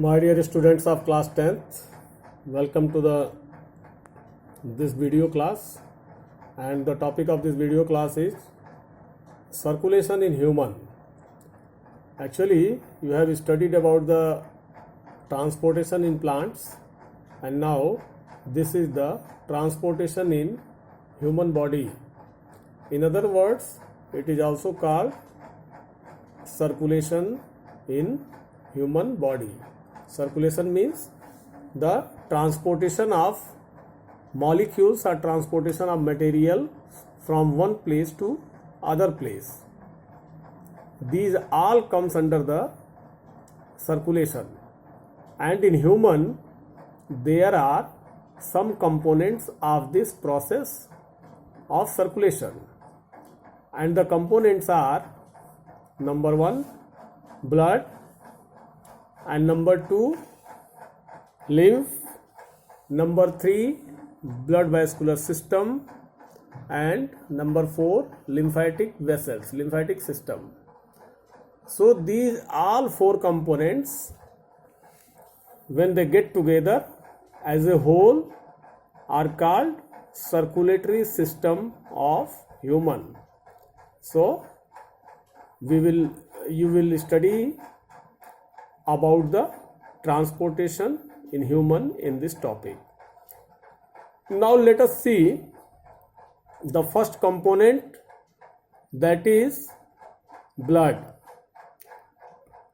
My dear students of class 10th, welcome to this video class, and the topic of this video class is circulation in human. Actually, you have studied about the transportation in plants, and now this is the transportation in human body. In other words, it is also called circulation in human body. Circulation means the transportation of molecules or transportation of material from one place to other place. These all comes under the circulation, and in human there are some components of this process of circulation, and the components are number 1 blood, and number 2 lymph, number 3 blood vascular system, and number 4 lymphatic vessels, lymphatic system. So these all 4 components, when they get together as a whole, are called circulatory system of human. So you will study about the transportation in human in this topic. Now let us see the first component, that is blood.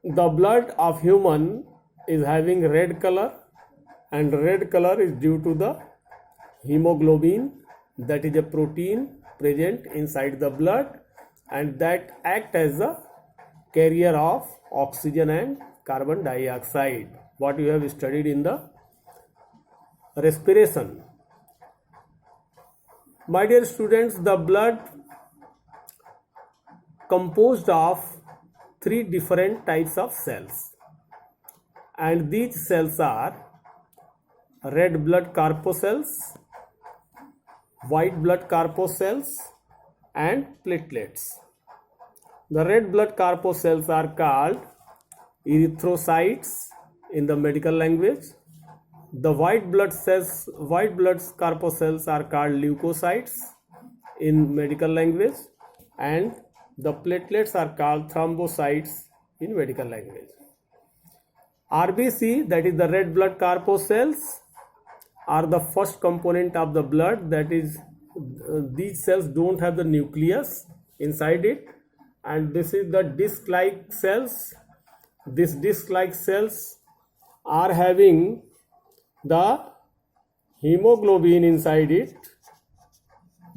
The blood of human is having red color, and red color is due to the hemoglobin, that is a protein present inside the blood, and that act as a carrier of oxygen and carbon dioxide, what you have studied in the respiration. My dear students, the blood composed of 3 different types of cells, and these cells are red blood corpuscles, white blood corpuscles, and platelets. The red blood corpuscles are called erythrocytes in the medical language. The white blood corpuscles are called leukocytes in medical language, and the platelets are called thrombocytes in medical language. RBC, that is the red blood corpuscles, are the first component of the blood. That is, these cells don't have the nucleus inside it, and this is the disc-like cells. These disc-like cells are having the hemoglobin inside it.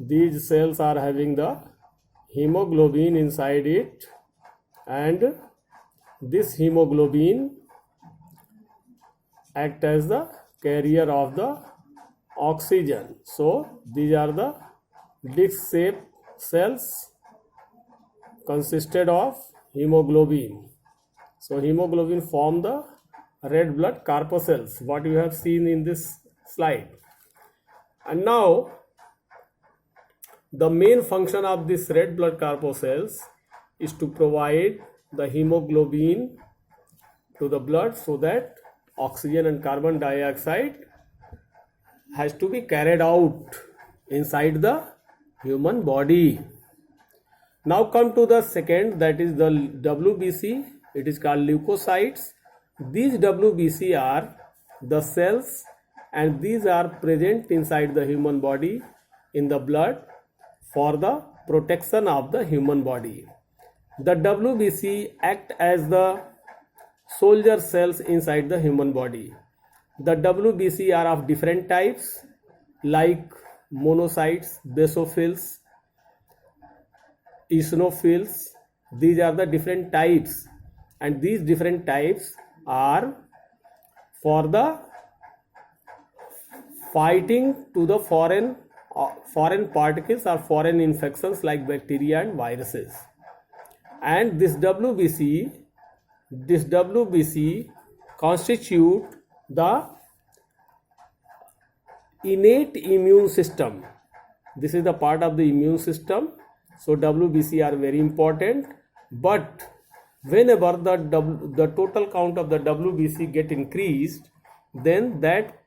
These cells are having the hemoglobin inside it, and this hemoglobin act as the carrier of the oxygen. So these are the disc-shaped cells consisted of hemoglobin. So hemoglobin form the red blood corpuscles, what you have seen in this slide. And now the main function of this red blood corpuscles is to provide the hemoglobin to the blood, so that oxygen and carbon dioxide has to be carried out inside the human body. Now come to the second, that is the WBC. It is called leukocytes. These WBC are the cells, and these are present inside the human body in the blood for the protection of the human body. The WBC act as the soldier cells inside the human body. The WBC are of different types, like monocytes, basophils, eosinophils. These are the different types, and these different types are for the fighting to the foreign particles or foreign infections like bacteria and viruses. And this WBC constitute the innate immune system. This is the part of the immune system. So WBC are very important, but whenever the total count of the WBC get increased, then that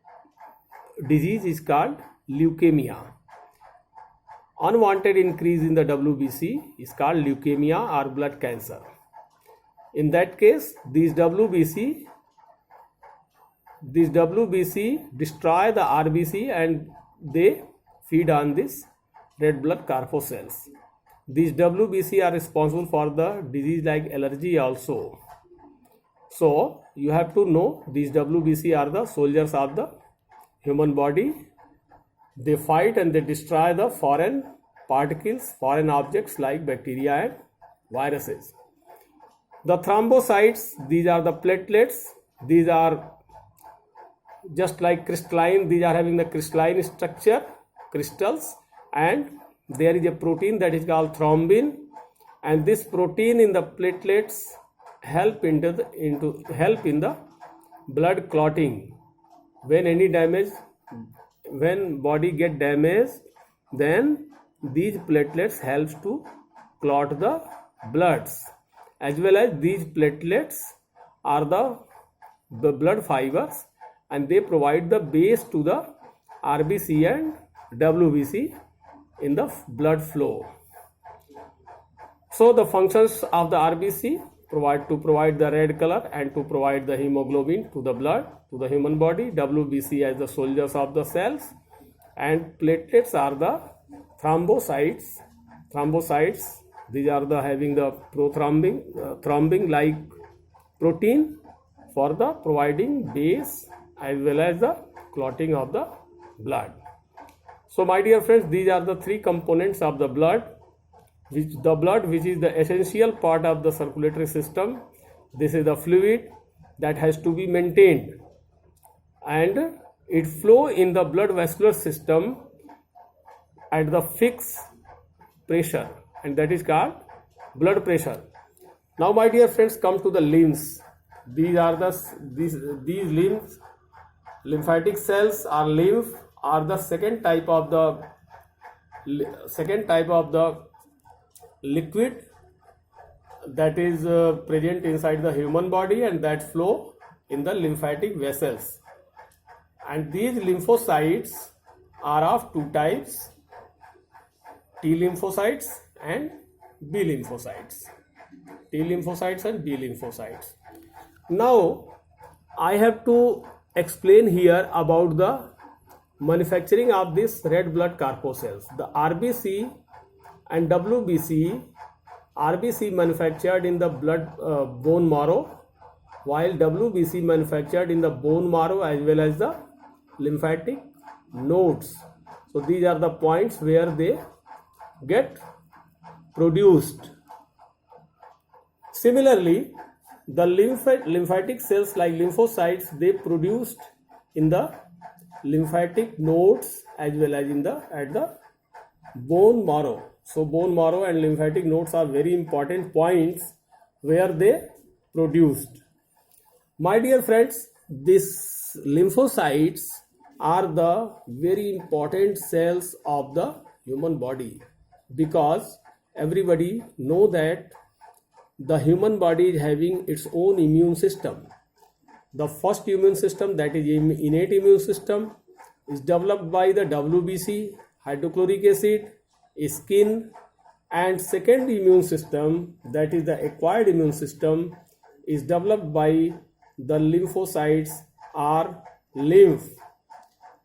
disease is called leukemia. Unwanted increase in the WBC is called leukemia or blood cancer. In that case, these WBC destroy the RBC and they feed on this red blood corpuscles. These WBC are responsible for the disease like allergy also. So you have to know these WBC are the soldiers of the human body. They fight and they destroy the foreign particles, foreign objects like bacteria and viruses. The thrombocytes, these are the platelets. These are just like crystalline, these are having the crystalline structure, crystals, and there is a protein that is called thrombin, and this protein in the platelets help in the blood clotting. When any damage, when body get damaged, then these platelets helps to clot the bloods, as well as these platelets are the blood fibers, and they provide the base to the RBC and WBC in the blood flow. So the functions of the RBC to provide the red color and to provide the hemoglobin to the blood, to the human body. WBC as the soldiers of the cells, and platelets are the thrombocytes. These are the having the thrombin like protein for the providing base as well as the clotting of the blood. So my dear friends, these are the three components of the blood, which is the essential part of the circulatory system. This is the fluid that has to be maintained, and it flow in the blood vascular system at the fixed pressure, and that is called blood pressure. Now my dear friends, come to the limbs. These are these limbs. Lymphatic cells or lymph are the second type of the liquid that is present inside the human body and that flow in the lymphatic vessels. And these lymphocytes are of two types: T lymphocytes and B lymphocytes. T lymphocytes and B lymphocytes. Now I have to explain here about the manufacturing of this red blood corpuscles. The RBC and WBC, RBC manufactured in the blood bone marrow, while WBC manufactured in the bone marrow as well as the lymphatic nodes. So these are the points where they get produced. Similarly, the lymphatic cells like lymphocytes, they produced in the lymphatic nodes as well as at the bone marrow. So bone marrow and lymphatic nodes are very important points where they produced. My dear friends, these lymphocytes are the very important cells of the human body, because everybody know that the human body is having its own immune system. The first immune system, that is innate immune system, is developed by the WBC, hydrochloric acid, skin, and second immune system, that is the acquired immune system, is developed by the lymphocytes or lymph.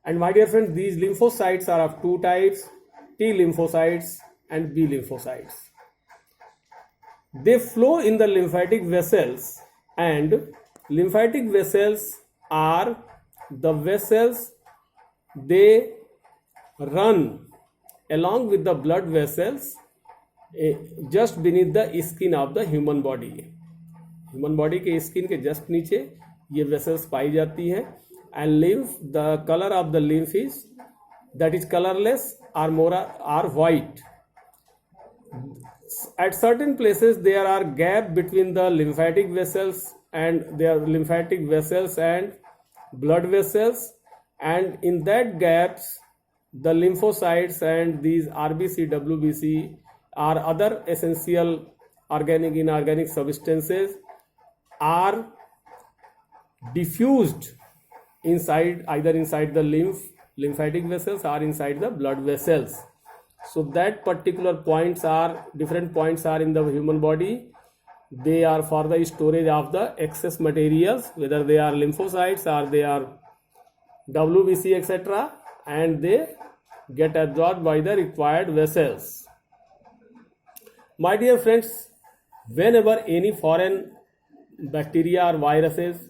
And my dear friends, these lymphocytes are of two types: T lymphocytes and B lymphocytes. They flow in the lymphatic vessels, and lymphatic vessels are the vessels, they run along with the blood vessels just beneath the skin of the human body. Human body के skin के just नीचे ये vessels पाई जाती हैं. And lymph, the color of the lymph is that is colorless or more or white. At certain places there are gap between the lymphatic vessels and their lymphatic vessels and blood vessels, and in that gaps the lymphocytes and these RBC, WBC or other essential organic, inorganic substances are diffused inside, either inside the lymphatic vessels or inside the blood vessels. So that particular points are, different points are in the human body. They are for the storage of the excess materials, whether they are lymphocytes or they are WBC, etc., and they get absorbed by the required vessels. My dear friends, whenever any foreign bacteria or viruses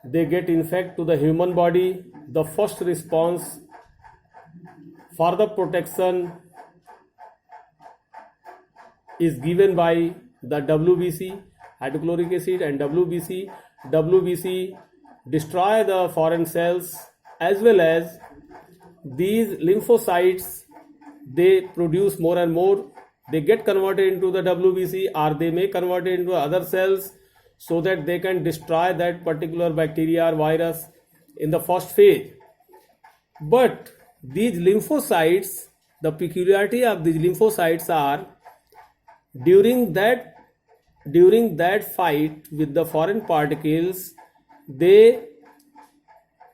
they get infect to the human body, the first response for the protection is given by the WBC, hydrochloric acid, and WBC. WBC destroy the foreign cells, as well as these lymphocytes, they produce more and more. They get converted into the WBC, or they may convert it into other cells, so that they can destroy that particular bacteria or virus in the first phase. But these lymphocytes, the peculiarity of these lymphocytes are, during that fight with the foreign particles, they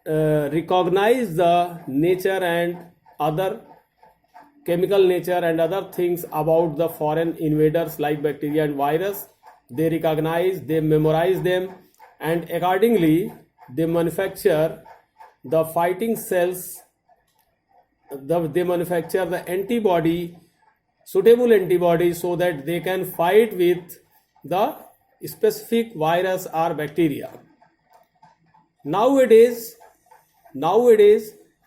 recognize the nature and other chemical nature and other things about the foreign invaders like bacteria and virus. They recognize, they memorize them, and accordingly they manufacture the fighting cells. They manufacture the antibody, suitable antibody, so that they can fight with the specific virus or bacteria. Nowadays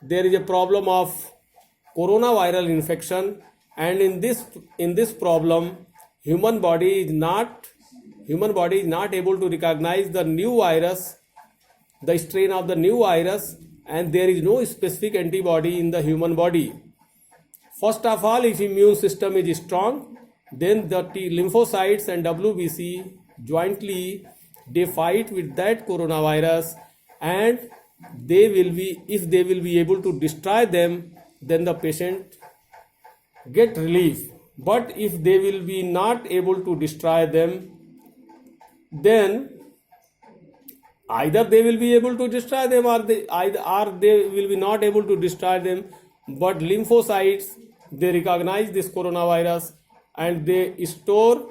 there is a problem of coronaviral infection, and in this problem human body is not able to recognize the new virus, the strain of the new virus, and there is no specific antibody in the human body. First of all, if immune system is strong, then the T lymphocytes and WBC jointly they fight with that coronavirus, and if they will be able to destroy them, then the patient get relief. But if they will be not able to destroy them, then either they will be able to destroy them, or they will be not able to destroy them. But lymphocytes, they recognize this coronavirus, and they restore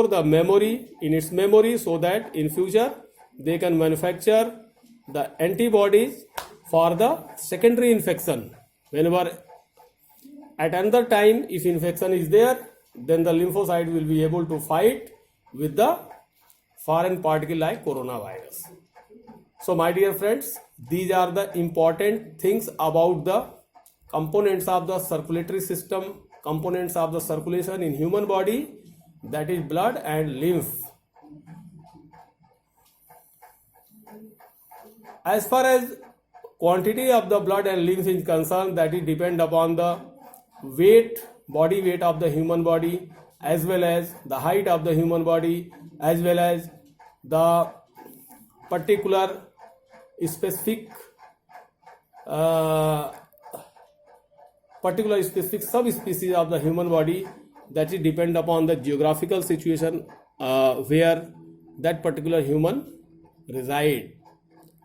the memory in its memory, so that in future they can manufacture the antibodies for the secondary infection. Whenever at another time, if infection is there, then the lymphocyte will be able to fight with the foreign particle like coronavirus. So my dear friends, these are the important things about the components of the circulatory system, components of the circulation in human body, that is blood and lymph. As far as quantity of the blood and lymph is concerned, that is depend upon the weight, body weight of the human body, as well as the height of the human body, as well as the particular specific subspecies of the human body, that is depend upon the geographical situation where that particular human reside.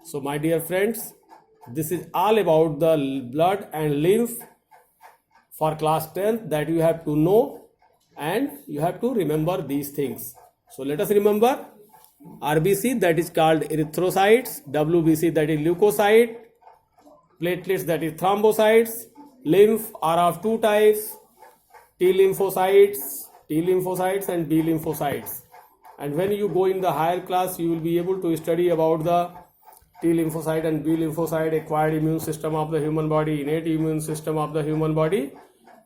So my dear friends, this is all about the blood and lymph for class 10 that you have to know, and you have to remember these things. So let us remember: RBC, that is called erythrocytes; WBC, that is leukocyte; platelets, that is thrombocytes; lymph are of two types: T lymphocytes and B lymphocytes. And when you go in the higher class, you will be able to study about the T lymphocyte and B lymphocyte, acquired immune system of the human body, innate immune system of the human body,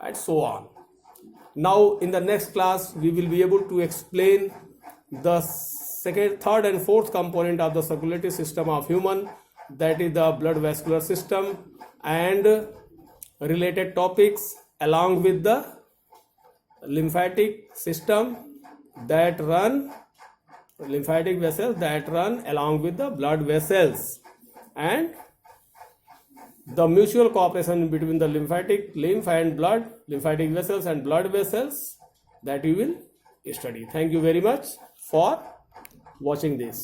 and so on. Now in the next class, we will be able to explain the second, third and fourth component of the circulatory system of human, that is the blood vascular system, and related topics, along with the lymphatic system that run, lymphatic vessels that run along with the blood vessels, and the mutual cooperation between the lymph and blood, lymphatic vessels and blood vessels, that you will study. Thank you very much for watching this.